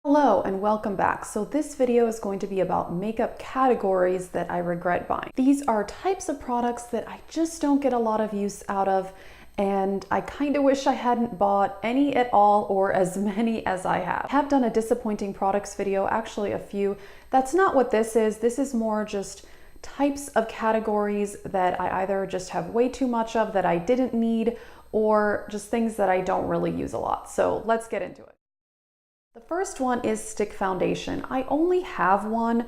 Hello and welcome back. So this video is going to be about makeup categories that I regret buying. These are types of products that I just don't get a lot of use out of, and I kind of wish I hadn't bought any at all or as many as I have. I have done a disappointing products video, actually a few. That's not what this is. This is more just types of categories that I either just have way too much of that I didn't need, or just things that I don't really use a lot. So let's get into it. The first one is stick foundation. I only have one,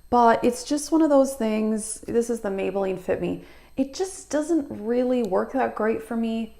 but it's just one of those things. This is the Maybelline Fit Me. It just doesn't really work that great for me,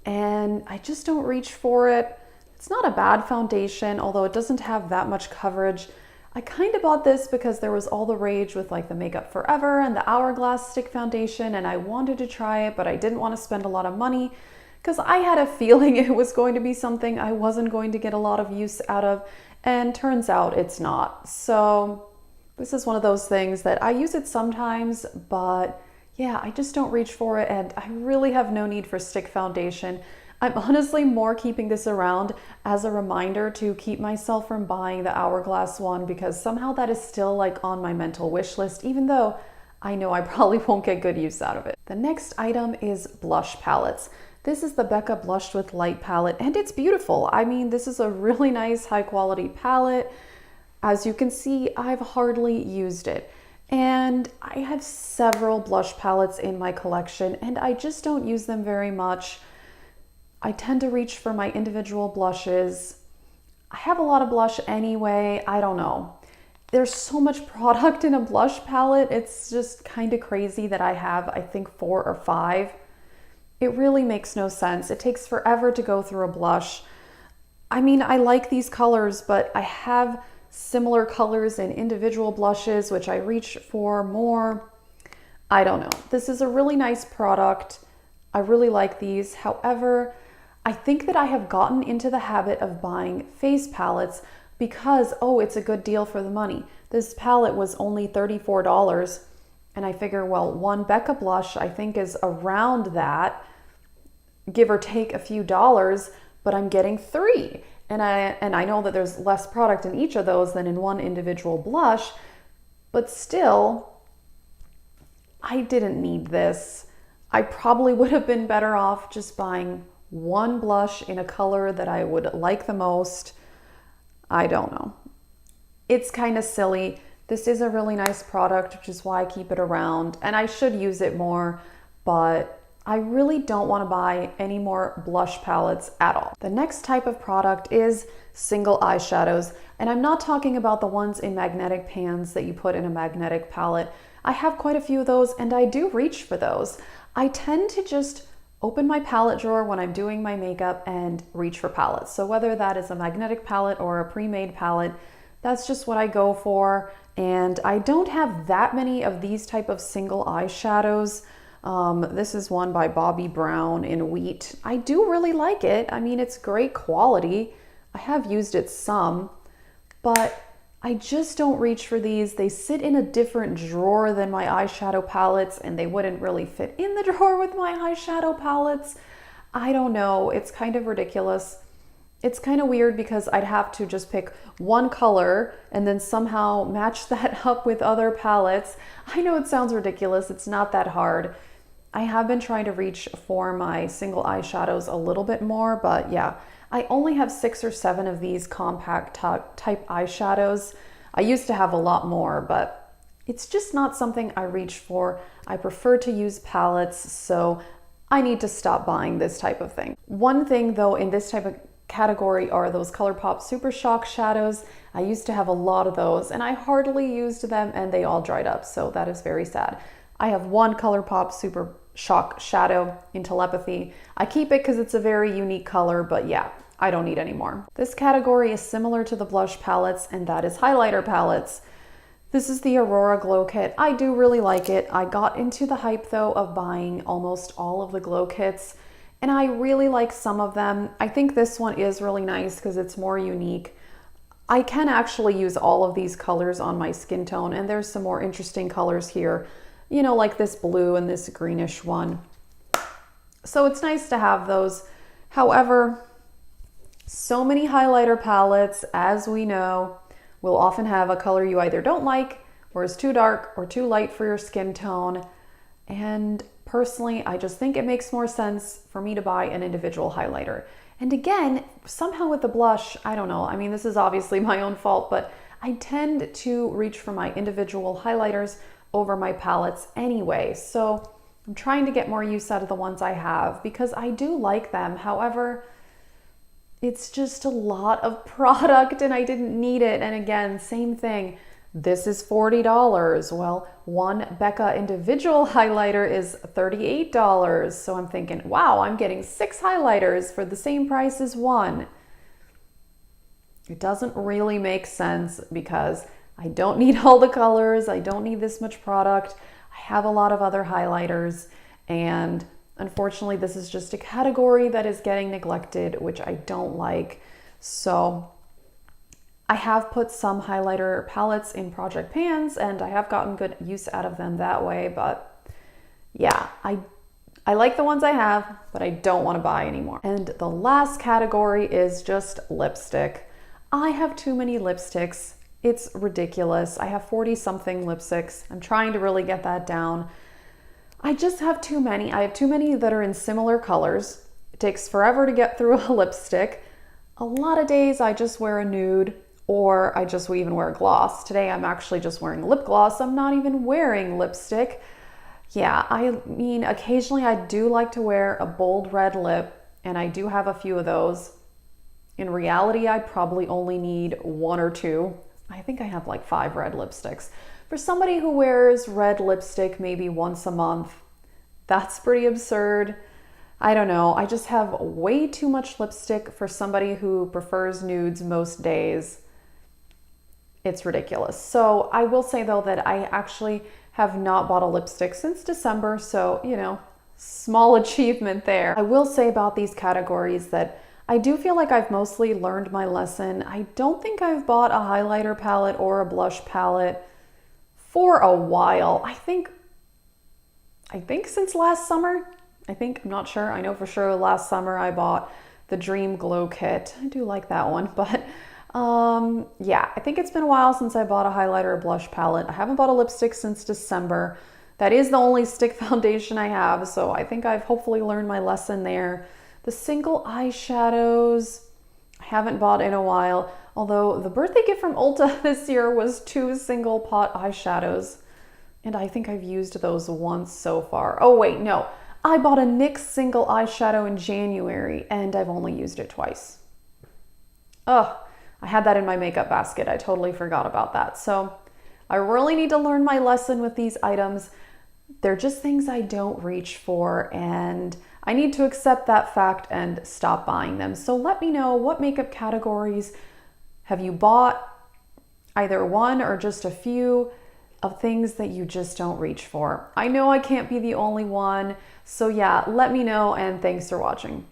and I just don't reach for it. It's not a bad foundation, although it doesn't have that much coverage. I kind of bought this because there was all the rage with like the Makeup Forever and the Hourglass stick foundation, and I wanted to try it, but I didn't want to spend a lot of money, because I had a feeling it was going to be something I wasn't going to get a lot of use out of, and turns out it's not. So this is one of those things that I use it sometimes, but yeah, I just don't reach for it, and I really have no need for stick foundation. I'm honestly more keeping this around as a reminder to keep myself from buying the Hourglass one, because somehow that is still like on my mental wish list, even though I know I probably won't get good use out of it. The next item is blush palettes. This is the Becca Blushed with Light palette, and it's beautiful. I mean, this is a really nice high quality palette. As you can see, I've hardly used it. And I have several blush palettes in my collection, and I just don't use them very much. I tend to reach for my individual blushes. I have a lot of blush anyway, I don't know. There's so much product in a blush palette, it's just kind of crazy that I have, I think, 4 or 5. It really makes no sense. It takes forever to go through a blush. I mean, I like these colors, but I have similar colors in individual blushes, which I reach for more. I don't know. This is a really nice product. I really like these. However, I think that I have gotten into the habit of buying face palettes because, oh, it's a good deal for the money. This palette was only $34. And I figure, well, one Becca blush I think is around that, give or take a few dollars, but I'm getting 3. And I know that there's less product in each of those than in one individual blush, but still, I didn't need this. I probably would have been better off just buying one blush in a color that I would like the most. I don't know. It's kind of silly. This is a really nice product, which is why I keep it around, and I should use it more, but I really don't want to buy any more blush palettes at all. The next type of product is single eyeshadows, and I'm not talking about the ones in magnetic pans that you put in a magnetic palette. I have quite a few of those, and I do reach for those. I tend to just open my palette drawer when I'm doing my makeup and reach for palettes. So whether that is a magnetic palette or a pre-made palette, that's just what I go for. And I don't have that many of these type of single eyeshadows. This is one by Bobbi Brown in Wheat. I do really like it. I mean, it's great quality. I have used it some, but I just don't reach for these. They sit in a different drawer than my eyeshadow palettes, and they wouldn't really fit in the drawer with my eyeshadow palettes. I don't know. It's kind of ridiculous. It's kind of weird because I'd have to just pick one color and then somehow match that up with other palettes. I know it sounds ridiculous. It's not that hard. I have been trying to reach for my single eyeshadows a little bit more, but yeah, I only have 6 or 7 of these compact type eyeshadows. I used to have a lot more, but it's just not something I reach for. I prefer to use palettes, so I need to stop buying this type of thing. One thing though in this type of category are those ColourPop Super Shock shadows. I used to have a lot of those, and I hardly used them, and they all dried up, so that is very sad. I have one ColourPop Super Shock shadow in Telepathy. I keep it because it's a very unique color, but yeah, I don't need any more. This category is similar to the blush palettes, and that is highlighter palettes. This is the Aurora Glow Kit. I do really like it. I got into the hype though of buying almost all of the glow kits, and I really like some of them. I think this one is really nice because it's more unique. I can actually use all of these colors on my skin tone, and there's some more interesting colors here, you know, like this blue and this greenish one. So it's nice to have those. However, So many highlighter palettes, as we know, will often have a color you either don't like, or is too dark or too light for your skin tone. And personally, I just think it makes more sense for me to buy an individual highlighter. And again, somehow with the blush, I don't know. I mean, this is obviously my own fault, but I tend to reach for my individual highlighters over my palettes anyway. So I'm trying to get more use out of the ones I have because I do like them. However, it's just a lot of product and I didn't need it. And again, same thing. This is $40. Well, one Becca individual highlighter is $38. So I'm thinking, wow, I'm getting 6 highlighters for the same price as one. It doesn't really make sense because I don't need all the colors. I don't need this much product. I have a lot of other highlighters, and unfortunately, this is just a category that is getting neglected, which I don't like. So I have put some highlighter palettes in project pans and I have gotten good use out of them that way. But yeah, I like the ones I have, but I don't want to buy anymore. And the last category is just lipstick. I have too many lipsticks. It's ridiculous. I have 40 something lipsticks. I'm trying to really get that down. I just have too many. I have too many that are in similar colors. It takes forever to get through a lipstick. A lot of days I just wear a nude, or I just even wear a gloss. Today I'm actually just wearing lip gloss. I'm not even wearing lipstick. Yeah, I mean, occasionally I do like to wear a bold red lip, and I do have a few of those. In reality, I probably only need 1 or 2. I think I have like 5 red lipsticks. For somebody who wears red lipstick maybe once a month, that's pretty absurd. I don't know. I just have way too much lipstick for somebody who prefers nudes most days. It's ridiculous. So I will say though that I actually have not bought a lipstick since December. So, you know, small achievement there. I will say about these categories that I do feel like I've mostly learned my lesson. I don't think I've bought a highlighter palette or a blush palette for a while. I think since last summer. I'm not sure. I know for sure last summer I bought the Dream Glow Kit. I do like that one, but yeah, I think it's been a while since I bought a highlighter or blush palette. I haven't bought a lipstick since December. That is the only stick foundation I have, so I think I've hopefully learned my lesson there. The single eyeshadows, I haven't bought in a while, although the birthday gift from Ulta this year was 2 single pot eyeshadows, and I think I've used those once so far. Oh wait, no. I bought a NYX single eyeshadow in January, and I've only used it twice. Ugh, I had that in my makeup basket. I totally forgot about that. So I really need to learn my lesson with these items. They're just things I don't reach for, and I need to accept that fact and stop buying them. So let me know, what makeup categories have you bought? Either one or just a few of things that you just don't reach for. I know I can't be the only one. So yeah, let me know, and thanks for watching.